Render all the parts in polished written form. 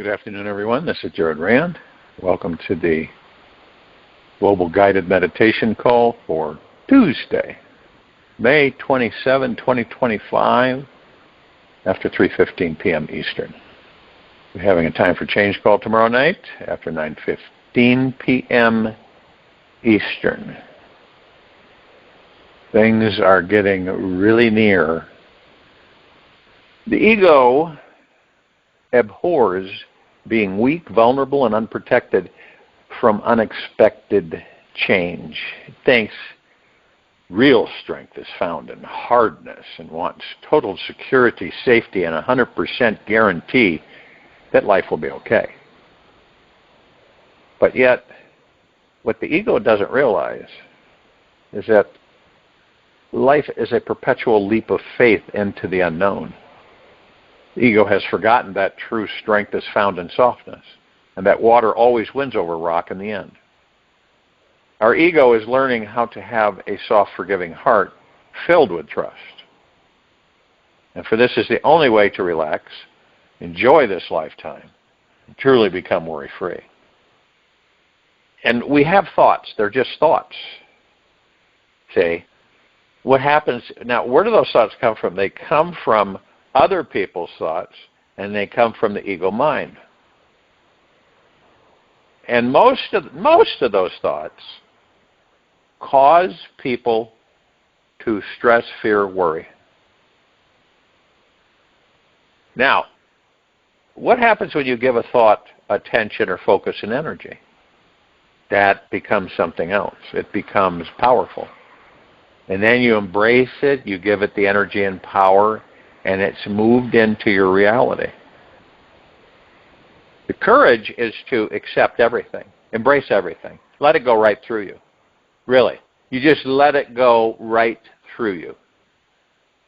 Good afternoon, everyone. This is Jared Rand. Welcome to the Global Guided Meditation Call for Tuesday, May 27, 2025, after 3:15 p.m. Eastern. We're having a time for change call tomorrow night after 9:15 p.m. Eastern. Things are getting really near. The ego abhors being weak, vulnerable, and unprotected from unexpected change. It thinks real strength is found in hardness and wants total security, safety, and 100% guarantee that life will be okay. But yet, what the ego doesn't realize is that life is a perpetual leap of faith into the unknown. The ego has forgotten that true strength is found in softness, and that water always wins over rock in the end. Our ego is learning how to have a soft, forgiving heart filled with trust. And for this is the only way to relax, enjoy this lifetime, and truly become worry-free. And we have thoughts. They're just thoughts. See? What happens, now where do those thoughts come from? They come from other people's thoughts, and they come from the ego mind. And most of those thoughts cause people to stress, fear, worry. Now, what happens when you give a thought attention or focus and energy? That becomes something else. It becomes powerful. And then you embrace it, you give it the energy and power, and it's moved into your reality. The courage is to accept everything, embrace everything, let it go right through you. Really, you just let it go right through you.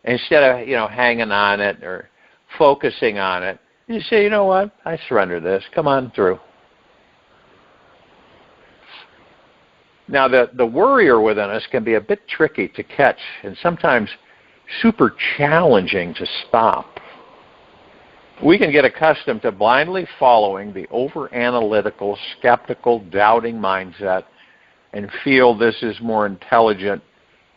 Instead of hanging on it or focusing on it, you say, you know what, I surrender this. Come on through. Now, the worrier within us can be a bit tricky to catch, and sometimes super challenging to stop. We can get accustomed to blindly following the over-analytical, skeptical, doubting mindset and feel this is more intelligent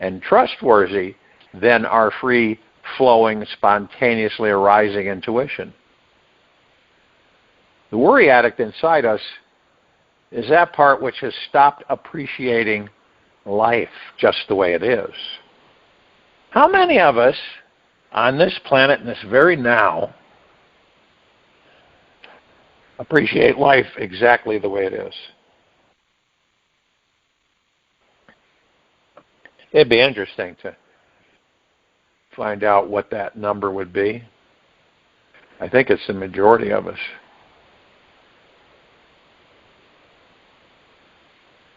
and trustworthy than our free-flowing, spontaneously arising intuition. The worry addict inside us is that part which has stopped appreciating life just the way it is. How many of us on this planet in this very now appreciate life exactly the way it is? It'd be interesting to find out what that number would be. I think it's the majority of us.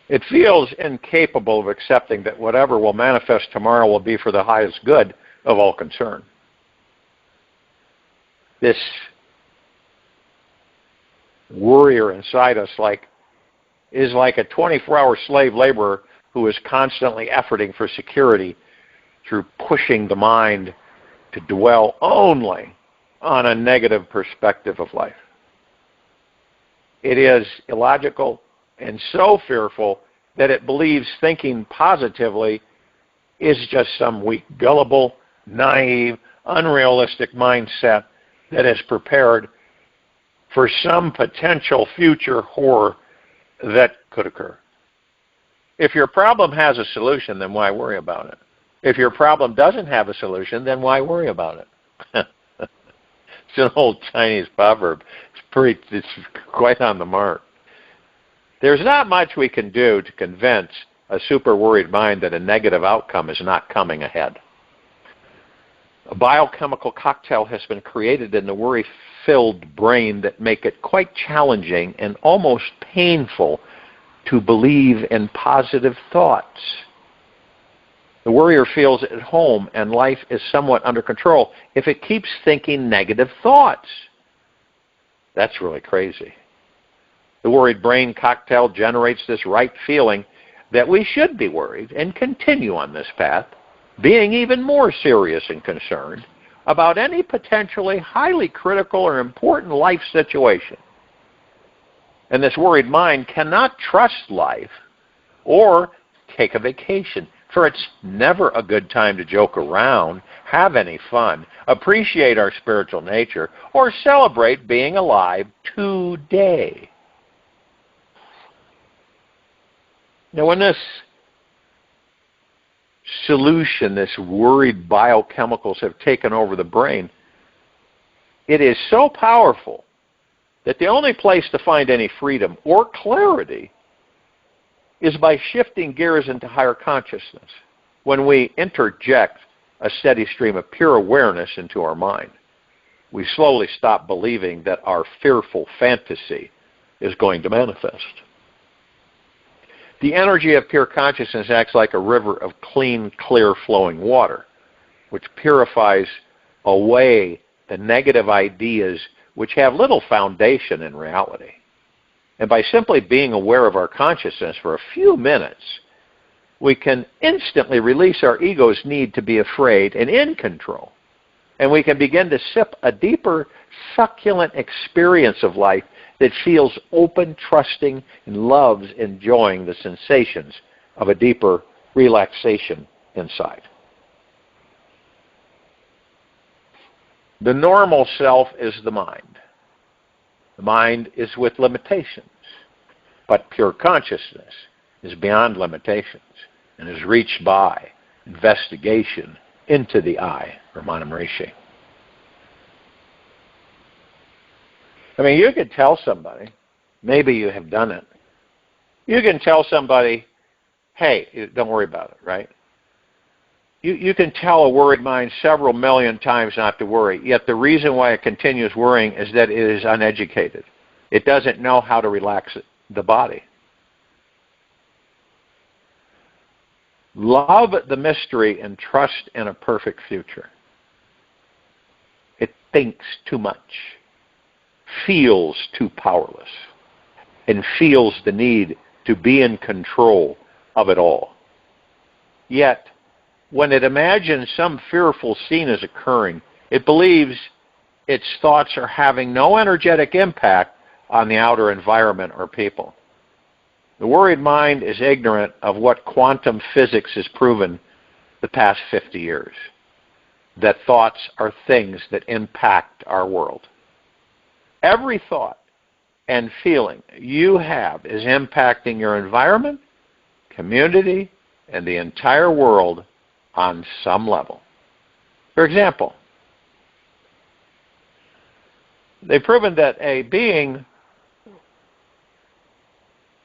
It feels incapable of accepting that whatever will manifest tomorrow will be for the highest good of all concerned. This worrier inside us is like a 24-hour slave laborer who is constantly efforting for security through pushing the mind to dwell only on a negative perspective of life. It is illogical and so fearful that it believes thinking positively is just some weak, gullible, naive, unrealistic mindset that is prepared for some potential future horror that could occur. If your problem has a solution, then why worry about it? If your problem doesn't have a solution, then why worry about it? It's an old Chinese proverb. It's quite on the mark. There's not much we can do to convince a super worried mind that a negative outcome is not coming ahead. A biochemical cocktail has been created in the worry-filled brain that make it quite challenging and almost painful to believe in positive thoughts. The worrier feels at home and life is somewhat under control if it keeps thinking negative thoughts. That's really crazy. The worried brain cocktail generates this right feeling that we should be worried and continue on this path, being even more serious and concerned about any potentially highly critical or important life situation. And this worried mind cannot trust life or take a vacation, for it's never a good time to joke around, have any fun, appreciate our spiritual nature, or celebrate being alive today. Now, when this solution, this worried biochemicals have taken over the brain, it is so powerful that the only place to find any freedom or clarity is by shifting gears into higher consciousness, when we interject a steady stream of pure awareness into our mind. We slowly stop believing that our fearful fantasy is going to manifest. The energy of pure consciousness acts like a river of clean, clear flowing water, which purifies away the negative ideas which have little foundation in reality. And by simply being aware of our consciousness for a few minutes, we can instantly release our ego's need to be afraid and in control. And we can begin to sip a deeper, succulent experience of life that feels open, trusting, and loves enjoying the sensations of a deeper relaxation inside. The normal self is the mind. The mind is with limitations, but pure consciousness is beyond limitations and is reached by investigation into the I, or Manam Rishi. I mean, you could tell somebody, maybe you have done it, you can tell somebody, hey, don't worry about it, right? You can tell a worried mind several million times not to worry, yet the reason why it continues worrying is that it is uneducated. It doesn't know how to relax the body. Love the mystery and trust in a perfect future. It thinks too much, feels too powerless, and feels the need to be in control of it all. Yet, when it imagines some fearful scene is occurring, it believes its thoughts are having no energetic impact on the outer environment or people. The worried mind is ignorant of what quantum physics has proven the past 50 years, that thoughts are things that impact our world. Every thought and feeling you have is impacting your environment, community, and the entire world on some level. For example, they've proven that a being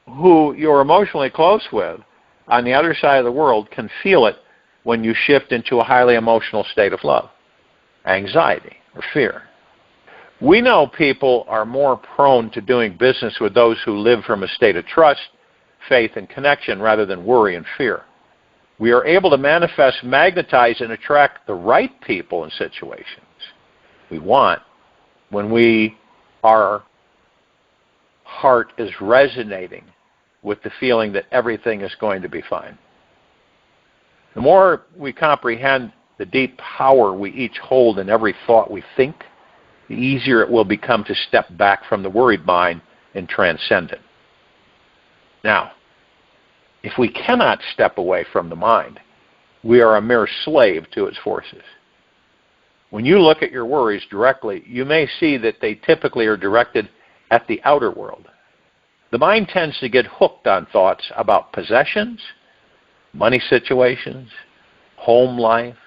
who you're emotionally close with on the other side of the world can feel it when you shift into a highly emotional state of love, anxiety, or fear. We know people are more prone to doing business with those who live from a state of trust, faith, and connection rather than worry and fear. We are able to manifest, magnetize, and attract the right people and situations we want when our heart is resonating with the feeling that everything is going to be fine. The more we comprehend the deep power we each hold in every thought we think, the easier it will become to step back from the worried mind and transcend it. Now, if we cannot step away from the mind, we are a mere slave to its forces. When you look at your worries directly, you may see that they typically are directed at the outer world. The mind tends to get hooked on thoughts about possessions, money situations, home life,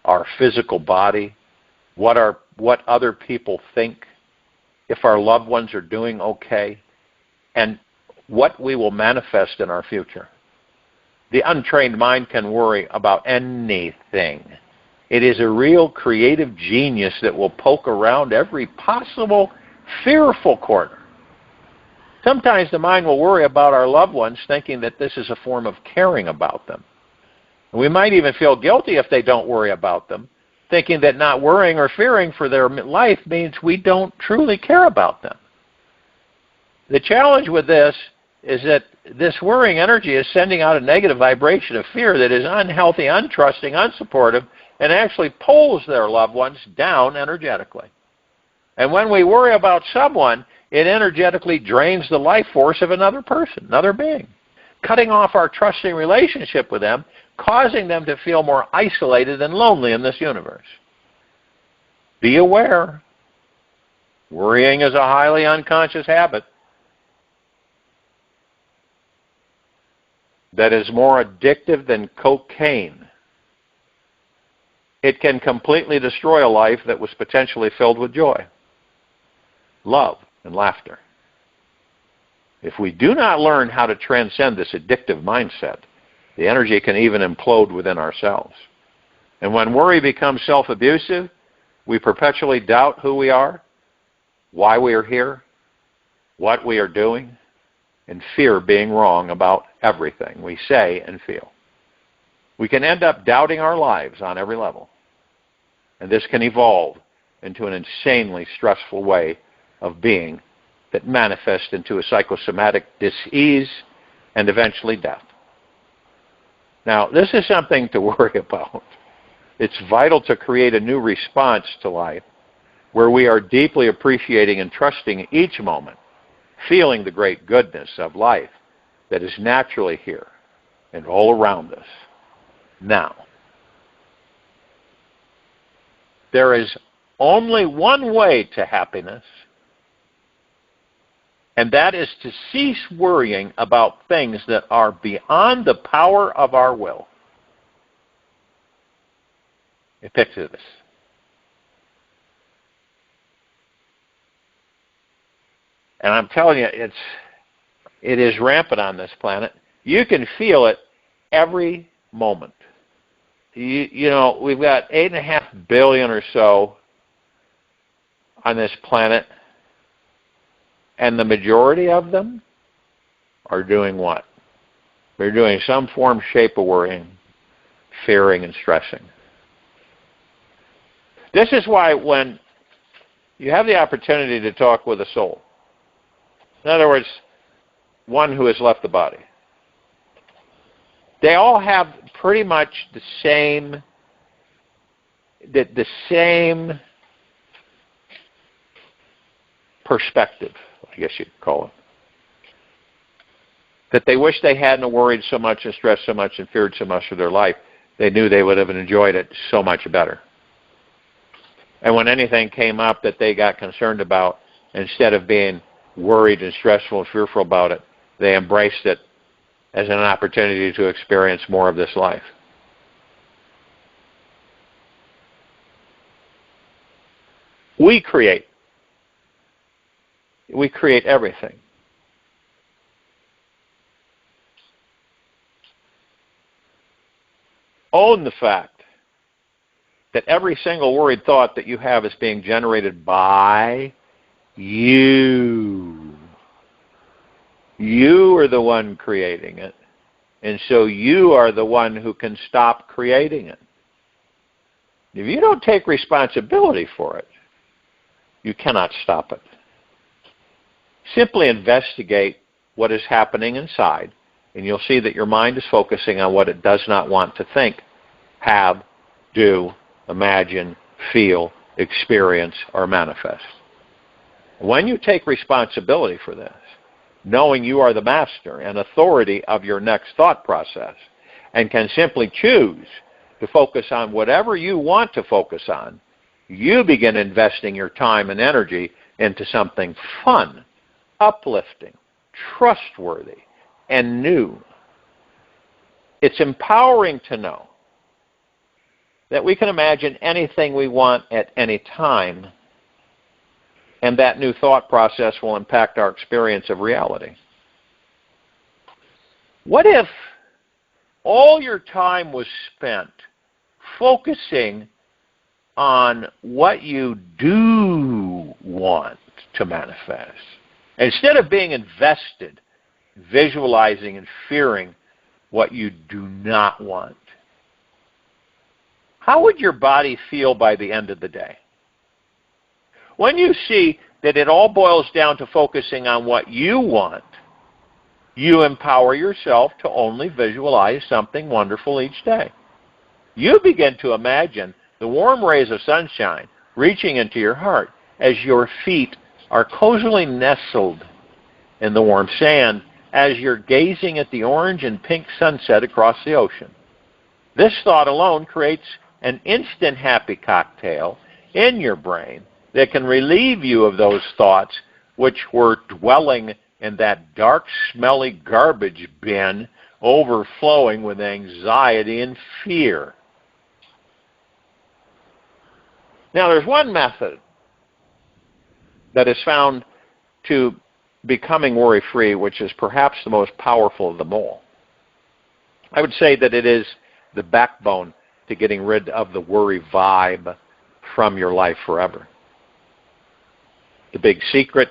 our physical body, what other people think, if our loved ones are doing okay, and what we will manifest in our future. The untrained mind can worry about anything. It is a real creative genius that will poke around every possible fearful corner. Sometimes the mind will worry about our loved ones, thinking that this is a form of caring about them. We might even feel guilty if they don't worry about them, thinking that not worrying or fearing for their life means we don't truly care about them. The challenge with this is that this worrying energy is sending out a negative vibration of fear that is unhealthy, untrusting, unsupportive, and actually pulls their loved ones down energetically. And when we worry about someone, it energetically drains the life force of another person, another being, cutting off our trusting relationship with them, causing them to feel more isolated and lonely in this universe. Be aware, worrying is a highly unconscious habit that is more addictive than cocaine. It can completely destroy a life that was potentially filled with joy, love, and laughter. If we do not learn how to transcend this addictive mindset, the energy can even implode within ourselves. And when worry becomes self-abusive, we perpetually doubt who we are, why we are here, what we are doing, and fear being wrong about everything we say and feel. We can end up doubting our lives on every level. And this can evolve into an insanely stressful way of being that manifests into a psychosomatic dis-ease and eventually death. Now, this is something to worry about. It's vital to create a new response to life where we are deeply appreciating and trusting each moment, feeling the great goodness of life that is naturally here and all around us now. There is only one way to happiness, and that is to cease worrying about things that are beyond the power of our will. Picture this. And I'm telling you, it is rampant on this planet. You can feel it every moment. You know, we've got 8.5 billion or so on this planet, and the majority of them are doing what? They're doing some form, shape of worrying, fearing, and stressing. This is why when you have the opportunity to talk with a soul, in other words, one who has left the body, they all have pretty much the same perspective, I guess you'd call it. That they wish they hadn't worried so much and stressed so much and feared so much for their life. They knew they would have enjoyed it so much better. And when anything came up that they got concerned about, instead of being worried and stressful and fearful about it, they embraced it as an opportunity to experience more of this life. We create everything. Own the fact that every single worried thought that you have is being generated by you. You are the one creating it. And so you are the one who can stop creating it. If you don't take responsibility for it, you cannot stop it. Simply investigate what is happening inside, and you'll see that your mind is focusing on what it does not want to think, have, do, imagine, feel, experience, or manifest. When you take responsibility for this, knowing you are the master and authority of your next thought process, and can simply choose to focus on whatever you want to focus on, you begin investing your time and energy into something fun, uplifting, trustworthy, and new. It's empowering to know that we can imagine anything we want at any time, and that new thought process will impact our experience of reality. What if all your time was spent focusing on what you do want to manifest, instead of being invested, visualizing and fearing what you do not want? How would your body feel by the end of the day? When you see that it all boils down to focusing on what you want, you empower yourself to only visualize something wonderful each day. You begin to imagine the warm rays of sunshine reaching into your heart as your feet are cozily nestled in the warm sand as you're gazing at the orange and pink sunset across the ocean. This thought alone creates an instant happy cocktail in your brain that can relieve you of those thoughts which were dwelling in that dark, smelly garbage bin overflowing with anxiety and fear. Now, there's one method that is found to becoming worry-free, which is perhaps the most powerful of them all. I would say that it is the backbone to getting rid of the worry vibe from your life forever. The big secret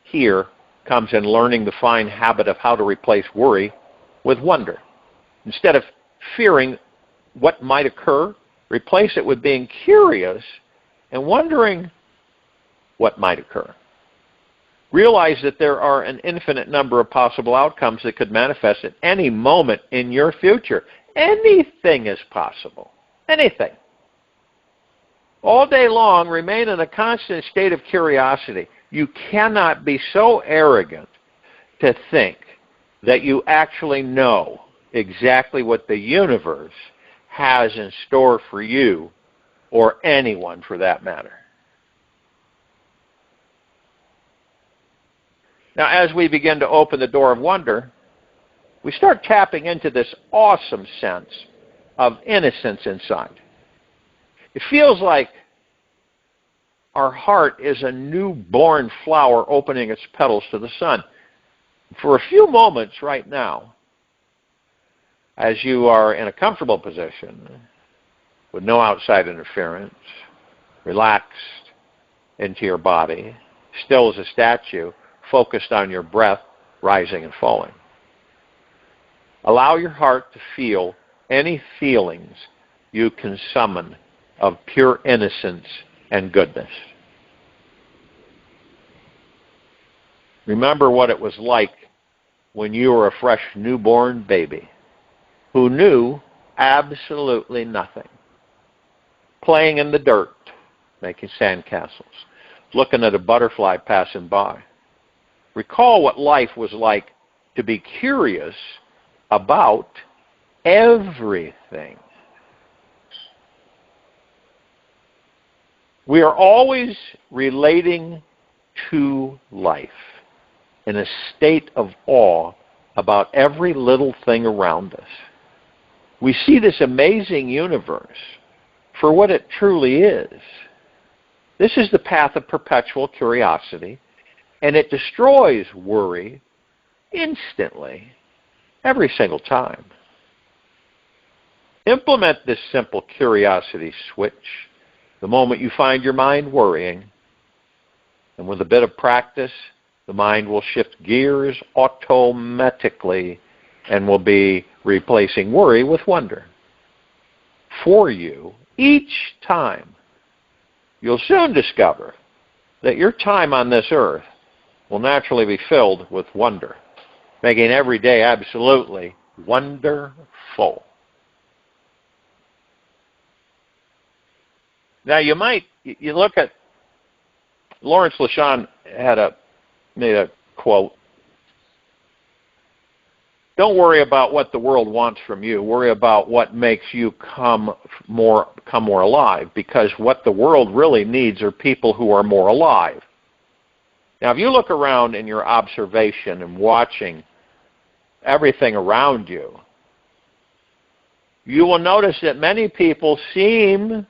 here comes in learning the fine habit of how to replace worry with wonder. Instead of fearing what might occur, replace it with being curious and wondering what might occur. Realize that there are an infinite number of possible outcomes that could manifest at any moment in your future. Anything is possible. Anything. All day long, remain in a constant state of curiosity. You cannot be so arrogant to think that you actually know exactly what the universe has in store for you, or anyone for that matter. Now, as we begin to open the door of wonder, we start tapping into this awesome sense of innocence inside. It feels like our heart is a newborn flower opening its petals to the sun. For a few moments right now, as you are in a comfortable position, with no outside interference, relaxed into your body, still as a statue, focused on your breath rising and falling. Allow your heart to feel any feelings you can summon of pure innocence and goodness. Remember what it was like when you were a fresh newborn baby who knew absolutely nothing. Playing in the dirt, making sandcastles, looking at a butterfly passing by. Recall what life was like to be curious about everything. We are always relating to life in a state of awe about every little thing around us. We see this amazing universe for what it truly is. This is the path of perpetual curiosity, and it destroys worry instantly, every single time. Implement this simple curiosity switch the moment you find your mind worrying, and with a bit of practice, the mind will shift gears automatically and will be replacing worry with wonder for you each time. You'll soon discover that your time on this earth will naturally be filled with wonder, making every day absolutely wonderful. Now you look at, Lawrence LeSean made a quote, don't worry about what the world wants from you, worry about what makes you come more alive, because what the world really needs are people who are more alive. Now if you look around in your observation and watching everything around you, you will notice that many people seem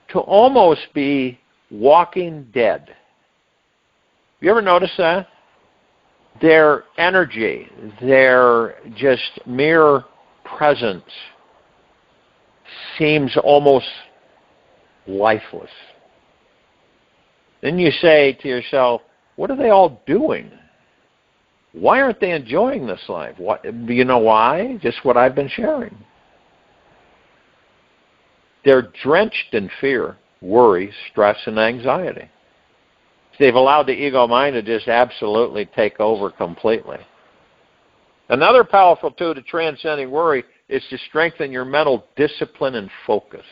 to almost be walking dead. You ever notice that? Their energy, their just mere presence seems almost lifeless. Then you say to yourself, what are they all doing? Why aren't they enjoying this life? Do you know why? Just what I've been sharing. They're drenched in fear, worry, stress, and anxiety. They've allowed the ego mind to just absolutely take over completely. Another powerful tool to transcending worry is to strengthen your mental discipline and focus.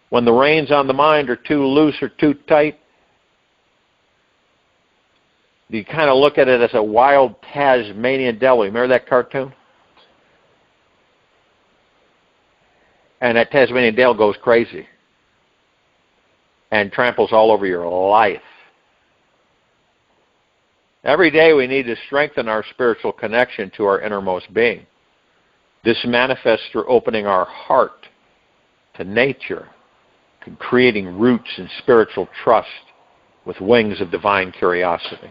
When the reins on the mind are too loose or too tight, You kind of look at it as a wild Tasmanian devil. Remember that cartoon? And that Tasmanian devil goes crazy and tramples all over your life. Every day we need to strengthen our spiritual connection to our innermost being. This manifests through opening our heart to nature, to creating roots in spiritual trust with wings of divine curiosity.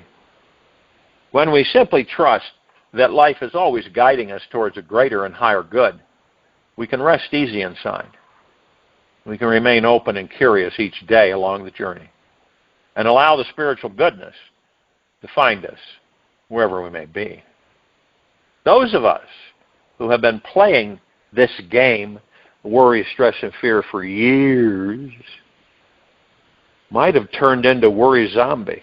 When we simply trust that life is always guiding us towards a greater and higher good, we can rest easy inside. We can remain open and curious each day along the journey and allow the spiritual goodness to find us wherever we may be. Those of us who have been playing this game, worry, stress, and fear for years, might have turned into worry zombie.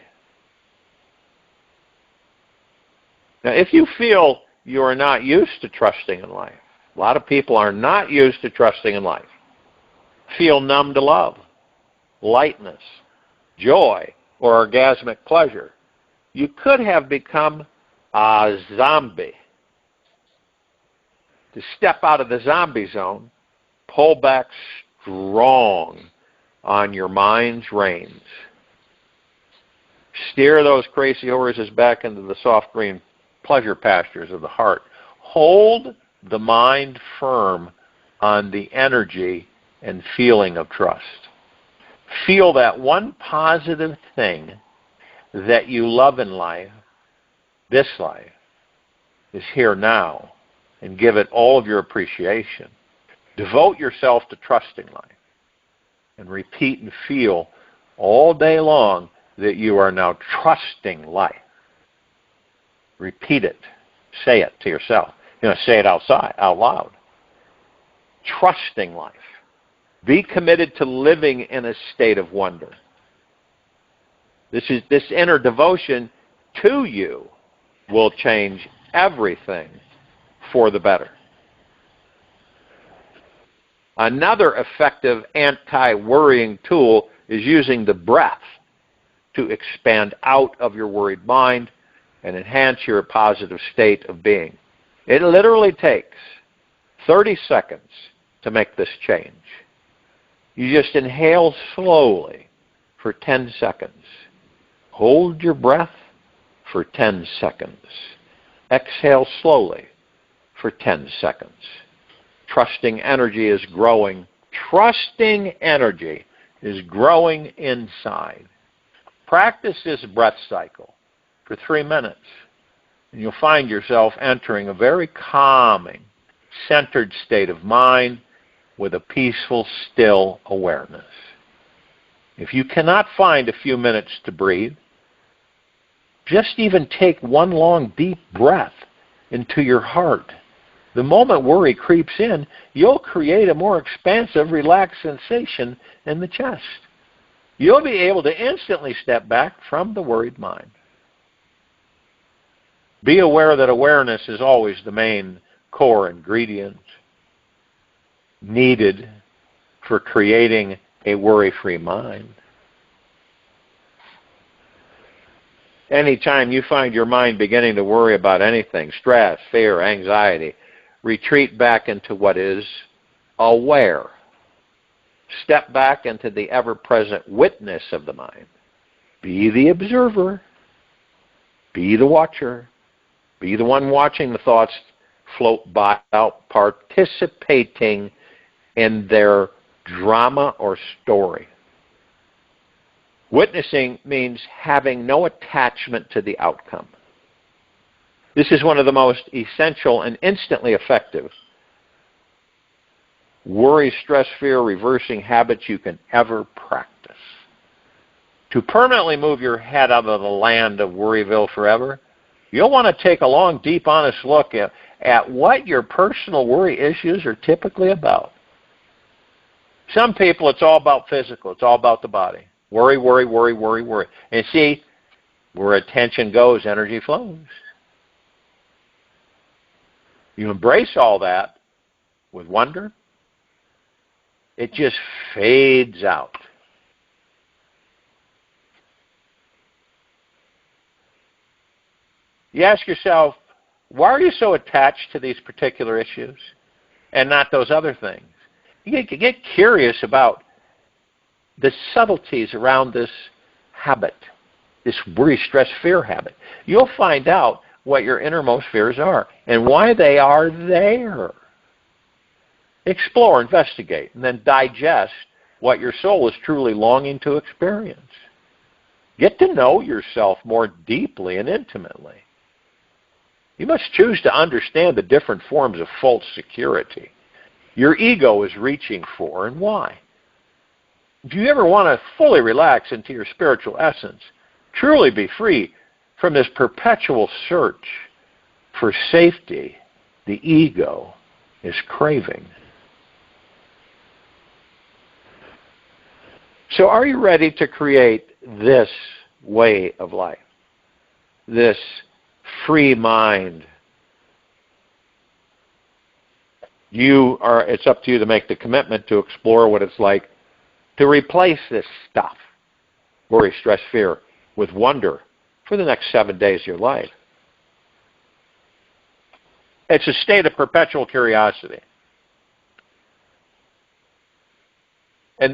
Now, if you feel you are not used to trusting in life, a lot of people are not used to trusting in life, feel numb to love, lightness, joy, or orgasmic pleasure, you could have become a zombie. To step out of the zombie zone, pull back strong on your mind's reins. Steer those crazy horses back into the soft green pleasure pastures of the heart. Hold the mind firm on the energy and feeling of trust. Feel that one positive thing that you love in life, this life, is here now, and give it all of your appreciation. Devote yourself to trusting life and repeat and feel all day long that you are now trusting life. Repeat it. Say it to yourself. Say it out loud. Trusting life. Be committed to living in a state of wonder. This inner devotion to you will change everything for the better. Another effective anti-worrying tool is using the breath to expand out of your worried mind and enhance your positive state of being. It literally takes 30 seconds to make this change. You just inhale slowly for 10 seconds. Hold your breath for 10 seconds. Exhale slowly for 10 seconds. Trusting energy is growing. Trusting energy is growing inside. Practice this breath cycle for 3 minutes, and you'll find yourself entering a very calming, centered state of mind with a peaceful, still awareness. If you cannot find a few minutes to breathe, just even take one long, deep breath into your heart. The moment worry creeps in, you'll create a more expansive, relaxed sensation in the chest. You'll be able to instantly step back from the worried mind. Be aware that awareness is always the main core ingredient needed for creating a worry-free mind. Anytime you find your mind beginning to worry about anything, stress, fear, anxiety, retreat back into what is aware. Step back into the ever-present witness of the mind. Be the observer. Be the watcher. Be the one watching the thoughts float by, out, participating in their drama or story. Witnessing means having no attachment to the outcome. This is one of the most essential and instantly effective worry, stress, fear, reversing habits you can ever practice. To permanently move your head out of the land of Worryville forever, you'll want to take a long, deep, honest look at what your personal worry issues are typically about. Some people, it's all about physical. It's all about the body. Worry, worry, worry, worry, worry. And see, where attention goes, energy flows. You embrace all that with wonder, it just fades out. You ask yourself, why are you so attached to these particular issues and not those other things? You get curious about the subtleties around this habit, this worry, stress, fear habit. You'll find out what your innermost fears are and why they are there. Explore, investigate, and then digest what your soul is truly longing to experience. Get to know yourself more deeply and intimately. You must choose to understand the different forms of false security your ego is reaching for and why. If you ever want to fully relax into your spiritual essence, truly be free from this perpetual search for safety the ego is craving. So are you ready to create this way of life? This free mind? It's up to you to make the commitment to explore what it's like to replace this stuff, worry, stress, fear, with wonder for the next 7 days of your life. It's a state of perpetual curiosity. And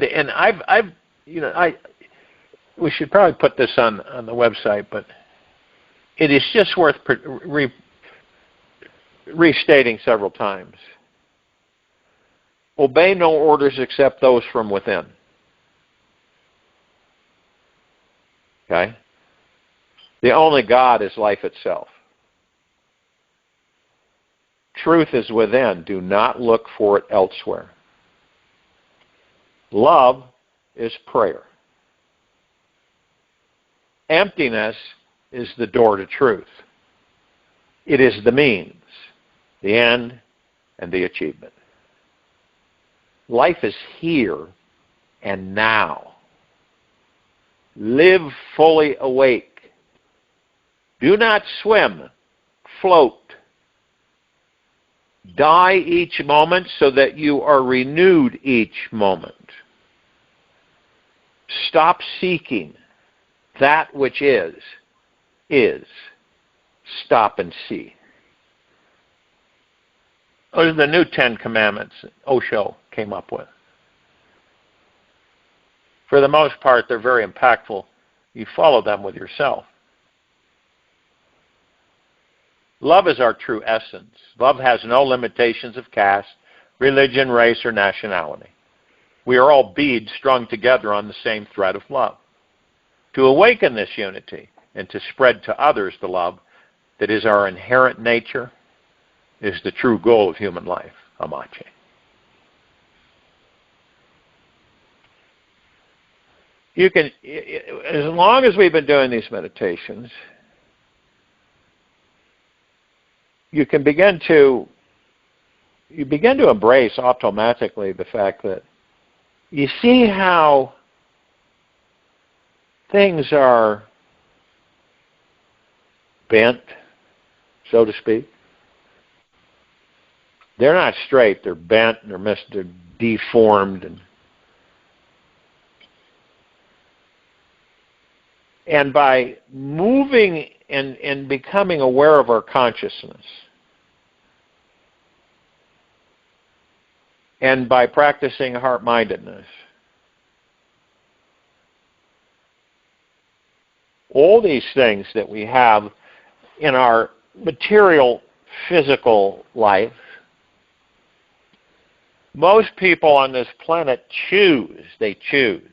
we should probably put this on the website, but it is just worth restating several times. Obey no orders except those from within. Okay? The only God is life itself. Truth is within. Do not look for it elsewhere. Love is prayer. Emptiness is the door to truth. It is the means, the end, and the achievement. Life is here and now. Live fully awake. Do not swim, float. Die each moment so that you are renewed each moment. Stop seeking that which is. Stop and see. Those are the new 10 Commandments Osho came up with. For the most part, they're very impactful. You follow them with yourself. Love is our true essence. Love has no limitations of caste, religion, race, or nationality. We are all beads strung together on the same thread of love. To awaken this unity and to spread to others the love that is our inherent nature is the true goal of human life, Amache. You can, as long as we've been doing these meditations, you begin to embrace automatically the fact that you see how things are bent, so to speak. They're not straight, they're bent, they're deformed. And by moving and becoming aware of our consciousness, and by practicing heart-mindedness, all these things that we have in our material, physical life, most people on this planet choose. They choose.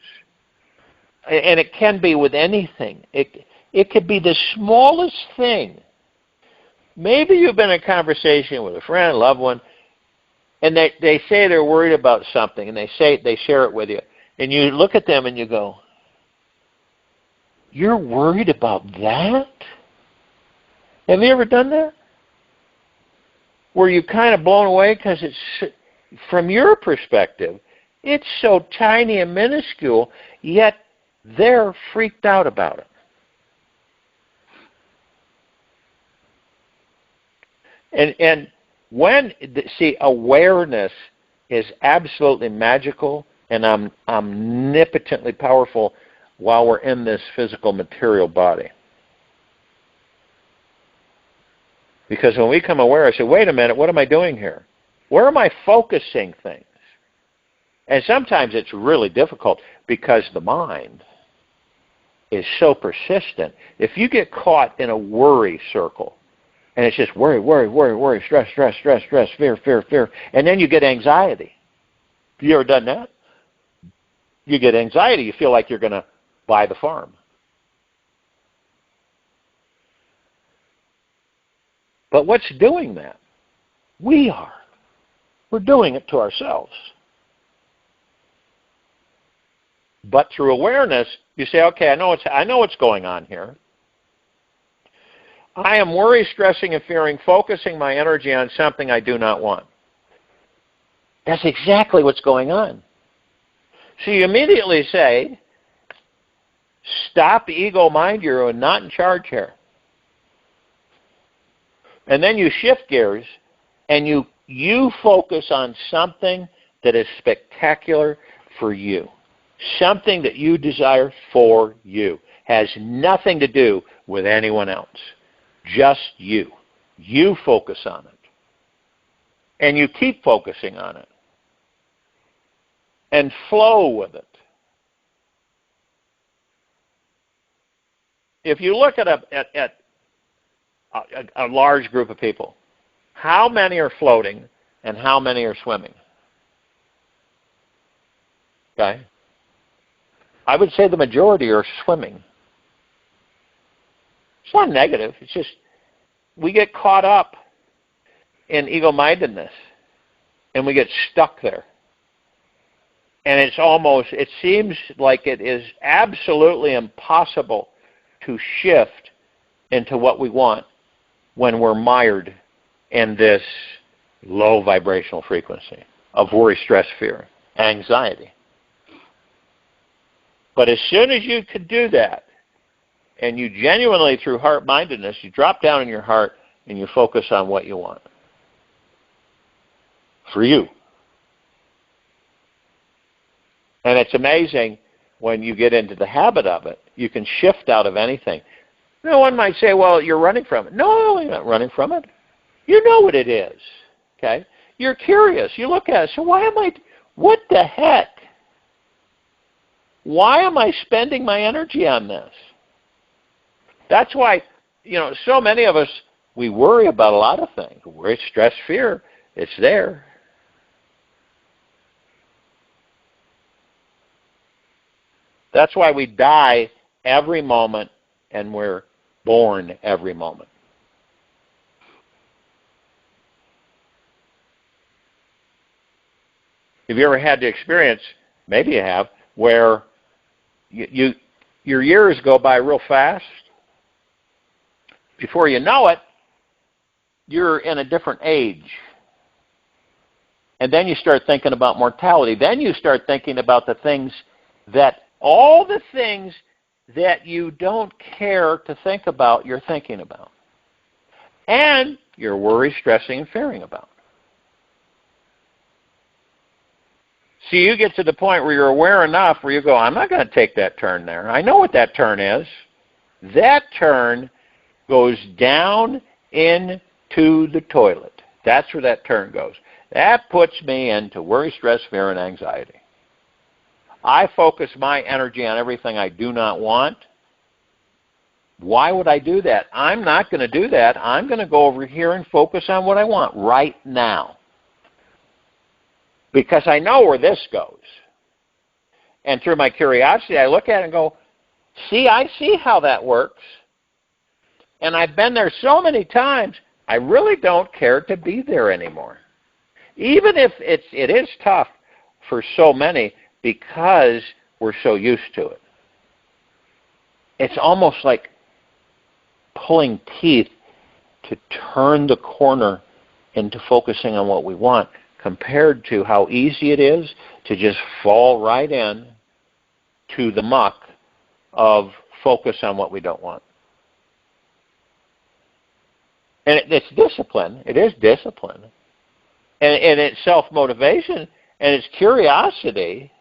And it can be with anything. It could be the smallest thing. Maybe you've been in a conversation with a friend, a loved one, and they say they're worried about something, and they share it with you. And you look at them and you go, "You're worried about that?" Have you ever done that? Were you kind of blown away because it's, from your perspective, it's so tiny and minuscule, yet they're freaked out about it. And when, see, awareness is absolutely magical and omnipotently powerful while we're in this physical material body. Because when we become aware, I say, wait a minute, what am I doing here? Where am I focusing things? And sometimes it's really difficult because the mind is so persistent. If you get caught in a worry circle, and it's just worry, worry, worry, worry, stress, stress, stress, stress, fear, fear, fear, and then you get anxiety. Have you ever done that? You get anxiety. You feel like you're going to buy the farm. But what's doing that? We are. We're doing it to ourselves. But through awareness, you say, okay, I know what's going on here. I am worry, stressing, and fearing, focusing my energy on something I do not want. That's exactly what's going on. So you immediately say, stop ego mind, you're not in charge here. And then you shift gears and you focus on something that is spectacular for you. Something that you desire for you. Has nothing to do with anyone else. Just you. You focus on it. And you keep focusing on it. And flow with it. If you look at a large group of people, how many are floating and how many are swimming? Okay? I would say the majority are swimming. It's not negative. It's just we get caught up in ego-mindedness and we get stuck there. And it seems like it is absolutely impossible to shift into what we want when we're mired in this low vibrational frequency of worry, stress, fear, anxiety. But as soon as you could do that, and you genuinely, through heart-mindedness, you drop down in your heart and you focus on what you want. For you. And it's amazing when you get into the habit of it, you can shift out of anything. No one might say, well, you're running from it. No, you're not running from it. You know what it is. Okay? You're curious. You look at it. So what the heck? Why am I spending my energy on this? That's why, so many of us, we worry about a lot of things. Worry, stress, fear, it's there. That's why we die every moment and we're born every moment. Have you ever had the experience, maybe you have, where your years go by real fast? Before you know it, you're in a different age. And then you start thinking about mortality. Then you start thinking about all the things that you don't care to think about, you're thinking about. And you're worried, stressing, and fearing about. So you get to the point where you're aware enough where you go, I'm not going to take that turn there. I know what that turn is. That turn goes down into the toilet. That's where that turn goes. That puts me into worry, stress, fear, and anxiety. I focus my energy on everything I do not want. Why would I do that? I'm not going to do that. I'm going to go over here and focus on what I want right now. Because I know where this goes. And through my curiosity, I look at it and go, I see how that works. And I've been there so many times, I really don't care to be there anymore. Even if it is tough for so many because we're so used to it. It's almost like pulling teeth to turn the corner into focusing on what we want, compared to how easy it is to just fall right in to the muck of focus on what we don't want. And it's discipline. It is discipline. And it's self-motivation, and it's curiosity.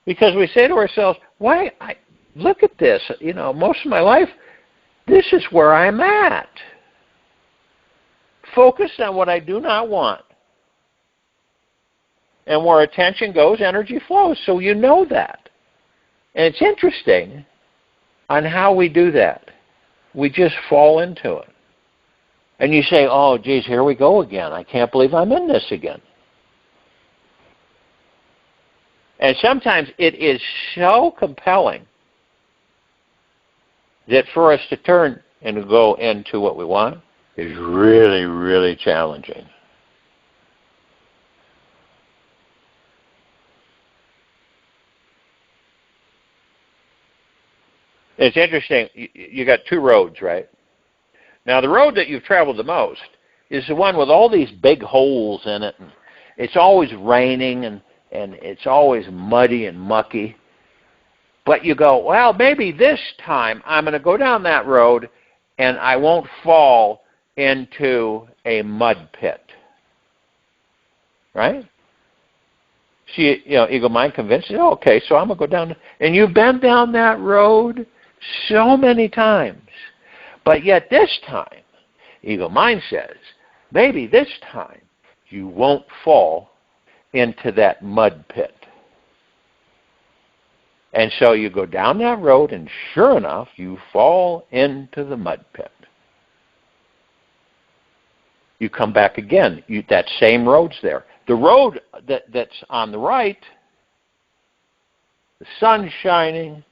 Because we say to ourselves, look at this. Most of my life, this is where I'm at. focused on what I do not want. And where attention goes, energy flows. So you know that. And it's interesting on how we do that. We just fall into it. And you say, oh, geez, here we go again. I can't believe I'm in this again. And sometimes it is so compelling that for us to turn and to go into what we want is really, really challenging. It's interesting. You got two roads, right? Now, the road that you've traveled the most is the one with all these big holes in it. And it's always raining, and it's always muddy and mucky. But you go, well, maybe this time I'm going to go down that road and I won't fall into a mud pit. Right? So ego mind convinces you, oh, okay, so I'm going to go down. And you've been down that road so many times. But yet this time, ego mind says, maybe this time you won't fall into that mud pit. And so you go down that road, and sure enough, you fall into the mud pit. You come back again. That same road's there. The road that's on the right, the sun's shining.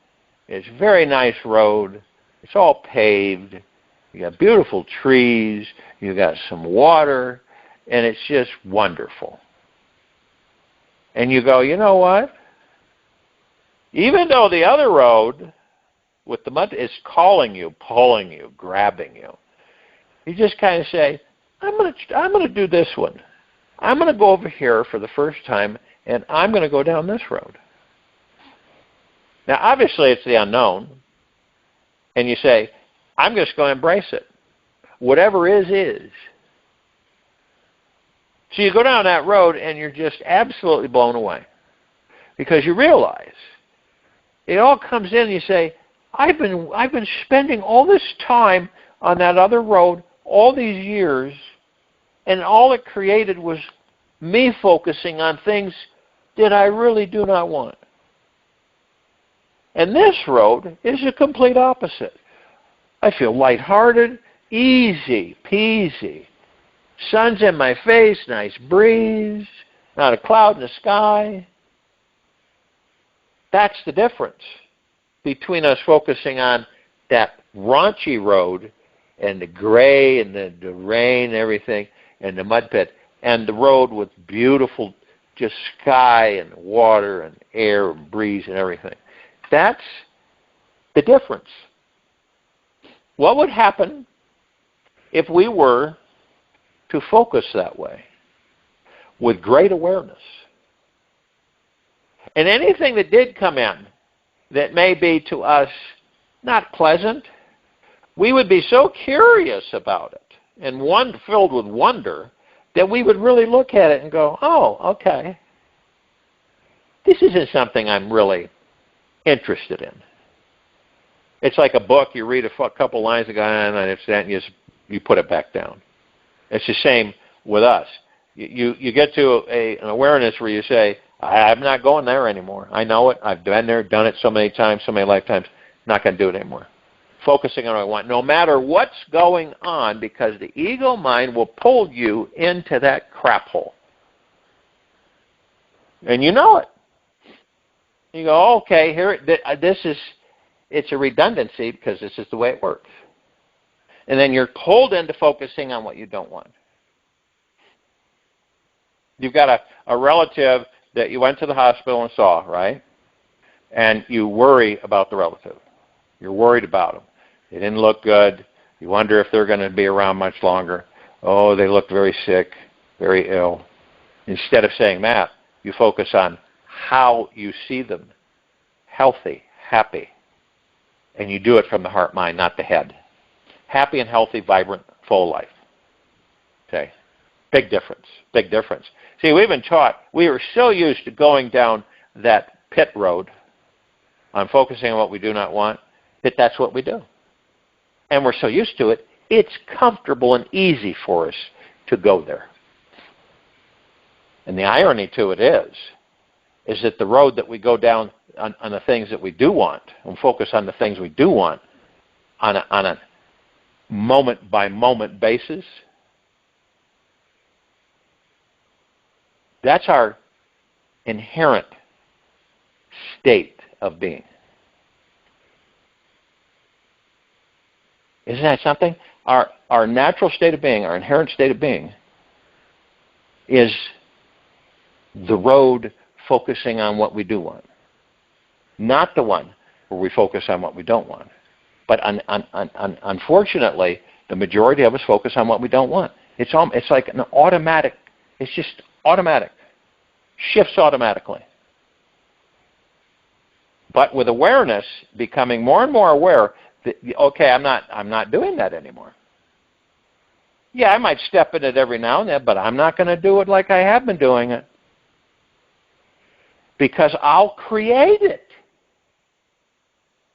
It's a very nice road. It's all paved. You got beautiful trees. You got some water. And it's just wonderful. And you go, you know what? Even though the other road with the mud is calling you, pulling you, grabbing you, you just kind of say, I'm going to do this one. I'm going to go over here for the first time, and I'm going to go down this road. Now, obviously, it's the unknown, and you say, I'm just going to embrace it. Whatever is. So you go down that road, and you're just absolutely blown away because you realize it all comes in, and you say, I've been spending all this time on that other road all these years, and all it created was me focusing on things that I really do not want. And this road is the complete opposite. I feel lighthearted, easy peasy. Sun's in my face, nice breeze, not a cloud in the sky. That's the difference between us focusing on that raunchy road and the gray and the rain and everything and the mud pit, and the road with beautiful just sky and water and air and breeze and everything. That's the difference. What would happen if we were to focus that way with great awareness? And anything that did come in that may be to us not pleasant, we would be so curious about it and filled with wonder that we would really look at it and go, oh, okay, this isn't something I'm really interested in. It's like a book, you read a couple lines of Gaia, and it's that, and you put it back down. It's the same with us. You get to an awareness where you say, I'm not going there anymore. I know it. I've been there, done it so many times, so many lifetimes. Not going to do it anymore. Focusing on what I want, no matter what's going on, because the ego mind will pull you into that crap hole. And you know it. You go, okay, it's a redundancy because this is the way it works. And then you're pulled into focusing on what you don't want. You've got a relative that you went to the hospital and saw, right? And you worry about the relative. You're worried about them. They didn't look good. You wonder if they're going to be around much longer. Oh, they look very sick, very ill. Instead of saying that, you focus on how you see them, healthy, happy. And you do it from the heart mind, not the head. Happy and healthy, vibrant, full life. Okay? Big difference. Big difference. See, we've been taught, we are so used to going down that pit road on focusing on what we do not want, that that's what we do. And we're so used to it, it's comfortable and easy for us to go there. And the irony to it is that the road that we go down on the things that we do want, and focus on the things we do want on a moment-by-moment basis, that's our inherent state of being. Isn't that something? Our natural state of being, our inherent state of being, is the road focusing on what we do want. Not the one where we focus on what we don't want. But unfortunately, the majority of us focus on what we don't want. It's like an automatic, it's just automatic. Shifts automatically. But with awareness, becoming more and more aware that, okay, I'm not doing that anymore. Yeah, I might step in it every now and then, but I'm not going to do it like I have been doing it. Because I'll create it.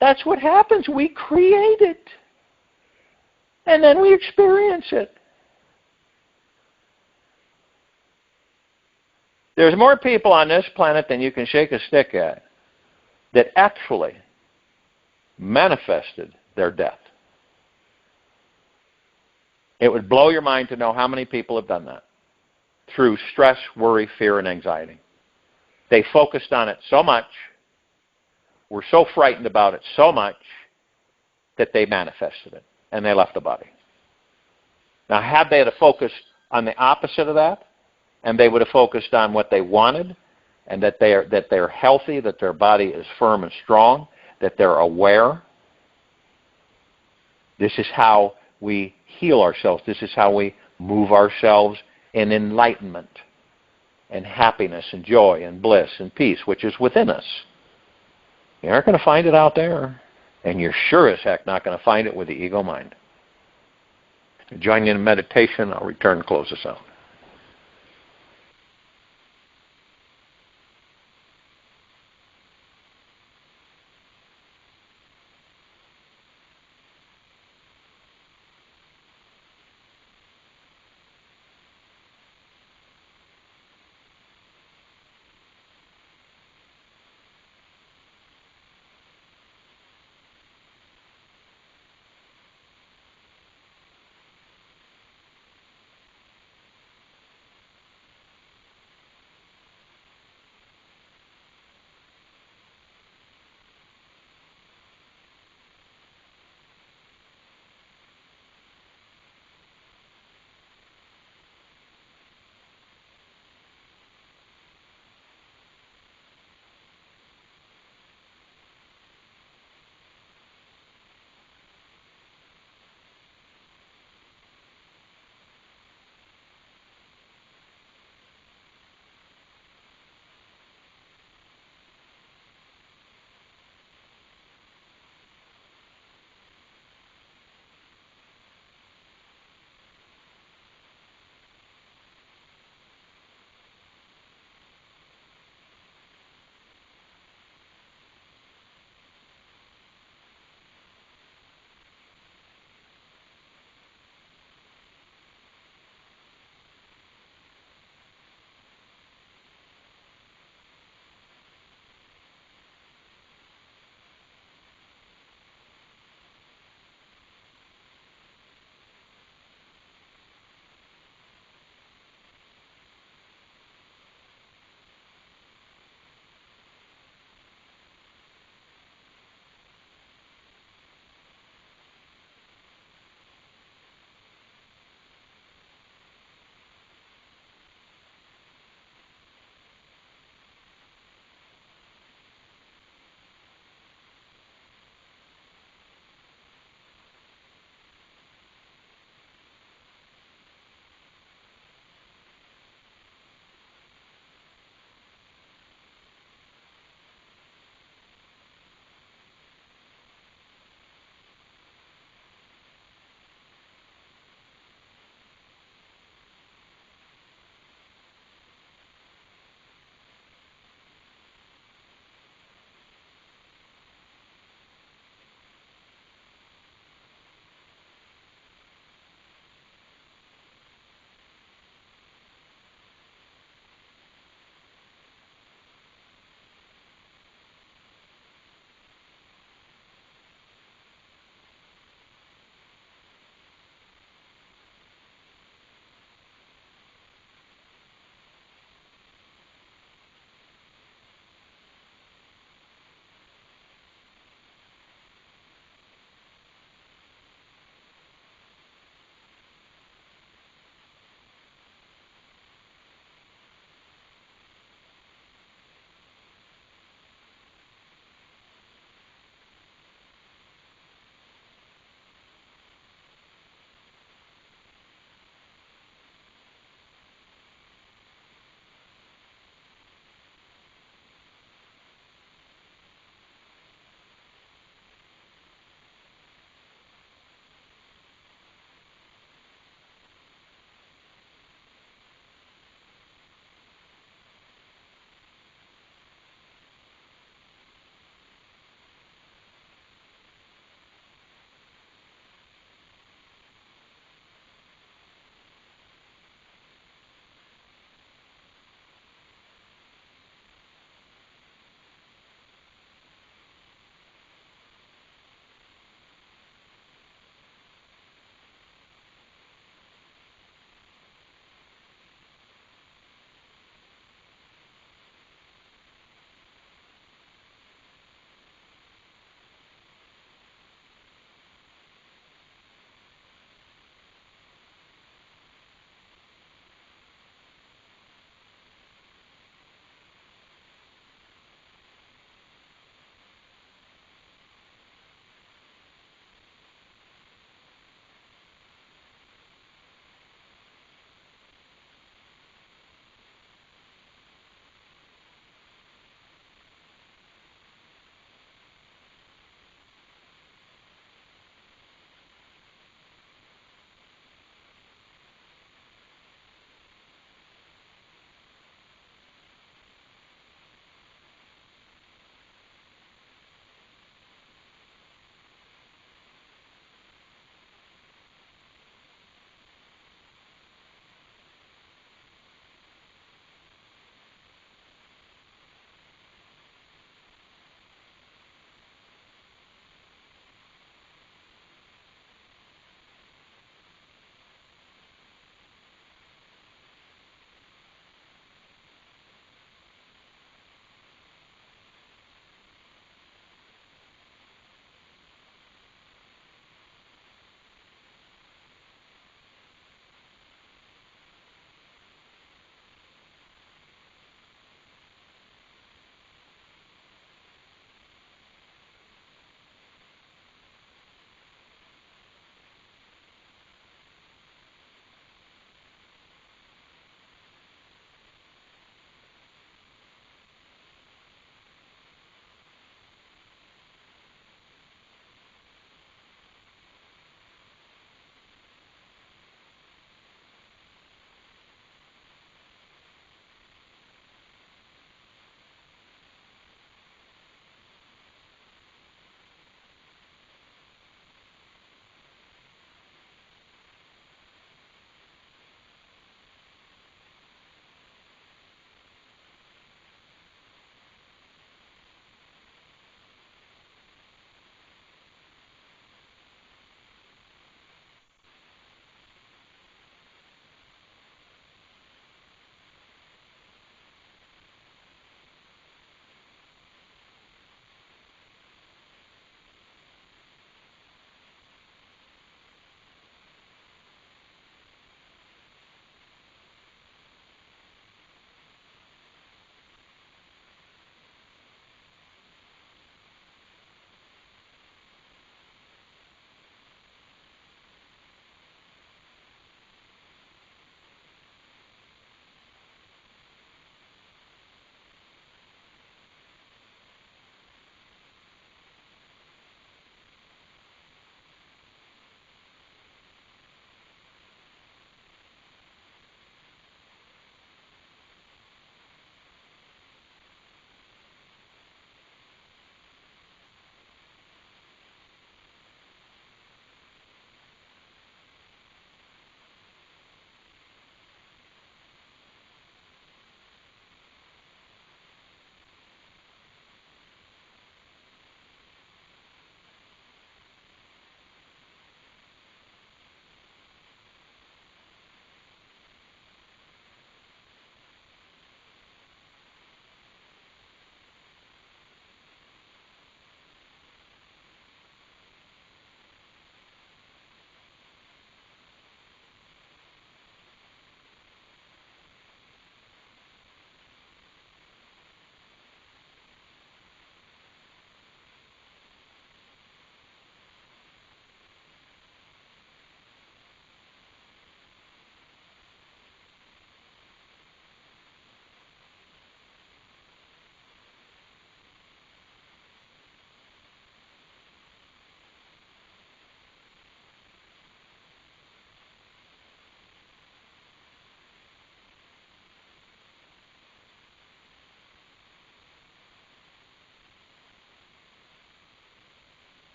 That's what happens. We create it. And then we experience it. There's more people on this planet than you can shake a stick at that actually manifested their death. It would blow your mind to know how many people have done that through stress, worry, fear, and anxiety. They focused on it so much, were so frightened about it so much, that they manifested it, and they left the body. Now, had they focused on the opposite of that, and they would have focused on what they wanted, and that they're healthy, that their body is firm and strong, that they're aware, this is how we heal ourselves. This is how we move ourselves in enlightenment and happiness and joy and bliss and peace, which is within us. You aren't going to find it out there, and you're sure as heck not going to find it with the ego mind. Join you in meditation. I'll return and close this out.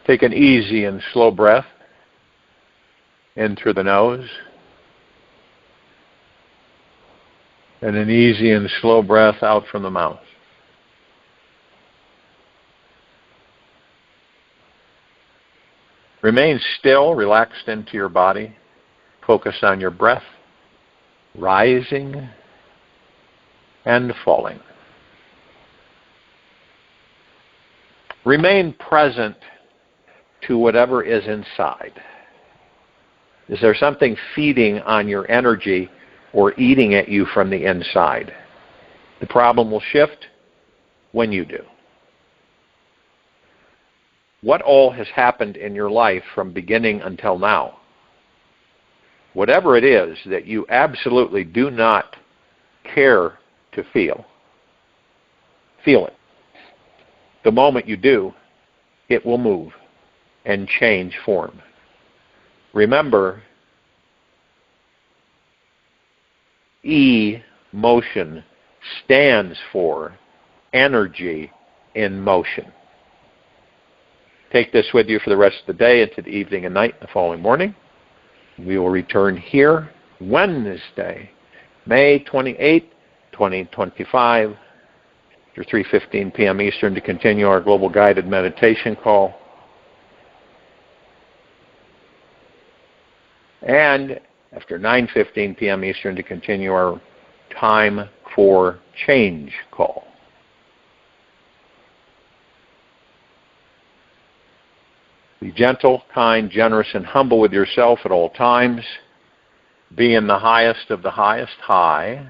Take an easy and slow breath in through the nose, and an easy and slow breath out from the mouth. Remain still, relaxed into your body. Focus on your breath, rising and falling. Remain present to whatever is inside. Is there something feeding on your energy or eating at you from the inside? The problem will shift when you do. What all has happened in your life from beginning until now? Whatever it is that you absolutely do not care to feel it. The moment you do, it will move and change form. Remember, E-motion stands for energy in motion. Take this with you for the rest of the day, into the evening and night, the following morning. We will return here Wednesday, May 28, 2025, after 3:15 p.m. Eastern, to continue our global guided meditation call. And after 9:15 p.m. Eastern, to continue our time for change call. Be gentle, kind, generous, and humble with yourself at all times. Be in the highest of the highest high.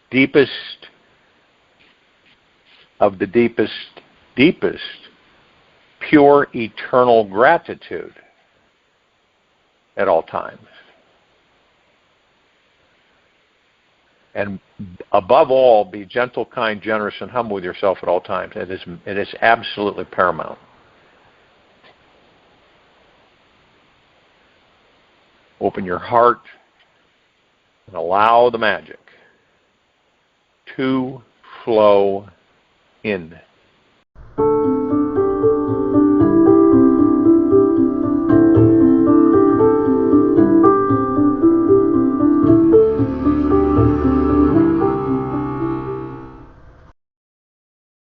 Deepest of the deepest, deepest, pure eternal gratitude at all times. And above all, be gentle, kind, generous, and humble with yourself at all times. It is absolutely paramount. Open your heart and allow the magic to flow in.